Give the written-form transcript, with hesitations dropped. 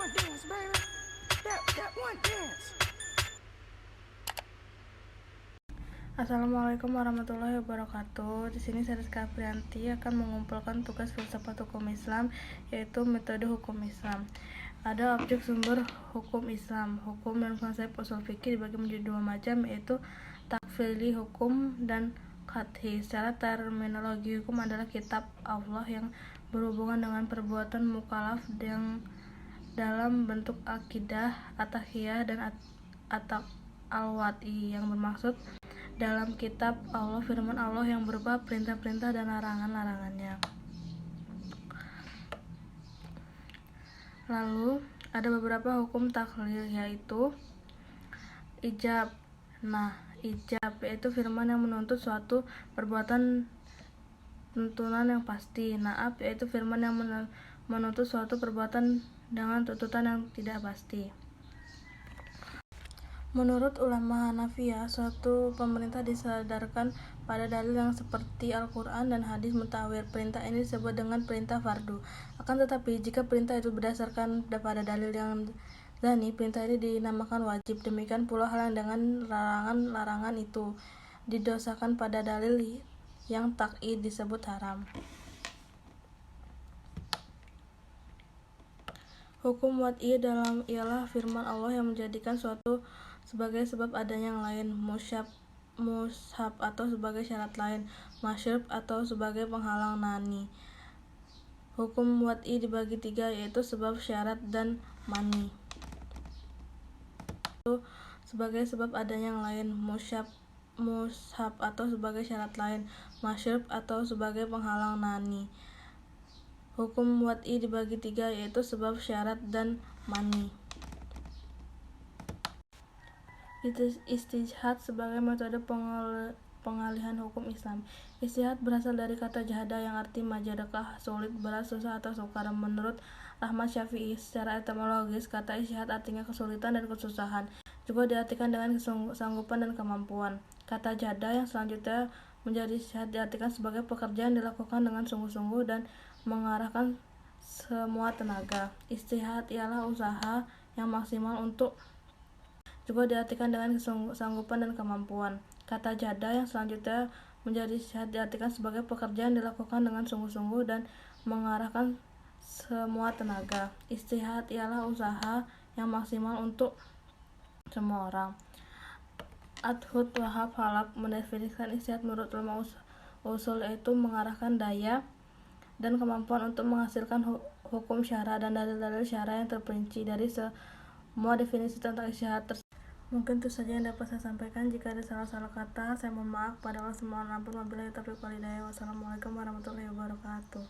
one dance, baby. That one dance. Assalamualaikum warahmatullahi wabarakatuh. Di sini saya Rizka Aprianti akan mengumpulkan tugas filsafat hukum Islam, yaitu metode hukum Islam. Ada objek sumber hukum Islam. Hukum dan konsep usul fikih dibagi menjadi dua macam, yaitu takfili hukum dan qadhi. Secara terminologi, hukum adalah kitab Allah yang berhubungan dengan perbuatan mukallaf yang dalam bentuk akidah, at-tahiyah, dan al-wad'i, yang bermaksud dalam kitab Allah firman Allah yang berupa perintah-perintah dan larangan-larangannya. Lalu ada beberapa hukum taklil, yaitu ijab. Ijab yaitu firman yang menuntut suatu perbuatan tuntunan yang pasti. Naaf yaitu firman yang menuntut suatu perbuatan dengan tuntutan yang tidak pasti. Menurut ulama Hanafiyah, suatu pemerintah disadarkan pada dalil yang seperti Al-Quran dan hadis mutawir. Perintah ini disebut dengan perintah fardu. Akan tetapi, jika perintah itu berdasarkan pada dalil yang zani, perintah ini dinamakan wajib. Demikian pula hal yang dengan larangan-larangan itu didosakan pada dalil yang takyid disebut haram. Hukum wad'i dalam ialah firman Allah yang menjadikan suatu sebagai sebab adanya yang lain, mushaf atau sebagai syarat lain, masyrub atau sebagai penghalang nani. Hukum wad'i dibagi tiga, yaitu sebab, syarat, dan mani. Sebagai sebab adanya yang lain, mushaf atau sebagai syarat lain, masyrub atau sebagai penghalang nani. Hukum wad'i dibagi tiga, yaitu sebab, syarat, dan mani. Ijtihad sebagai metode pengalihan hukum Islam. Ijtihad berasal dari kata jahada yang arti majadakah, sulit, berat, susah, atau sukar. Menurut Ahmad Syafi'i, secara etimologis kata ijtihad artinya kesulitan dan kesusahan, juga diartikan dengan kesanggupan dan kemampuan. Kata jahada yang selanjutnya menjadi ijtihad diartikan sebagai pekerjaan dilakukan dengan sungguh-sungguh dan mengarahkan semua tenaga. Ijtihad ialah usaha yang maksimal untuk, juga diartikan dengan kesanggupan dan kemampuan. Kata jahada yang selanjutnya menjadi ijtihad diartikan sebagai pekerjaan dilakukan dengan sungguh-sungguh dan mengarahkan semua tenaga. Ijtihad ialah usaha yang maksimal untuk semua orang. Adhud Wahab Halak mendefinisikan ijtihad menurut ulama usul, yaitu mengarahkan daya dan kemampuan untuk menghasilkan hukum syara dan dalil-dalil syara yang terperinci. Dari semua definisi tentang ijtihad tersebut, mungkin itu saja yang dapat saya sampaikan. Jika ada salah-salah kata, saya mohon maaf. Pada Allah semua ampun. Wabillahi taufiq wal hidayah. Wassalamualaikum warahmatullahi wabarakatuh.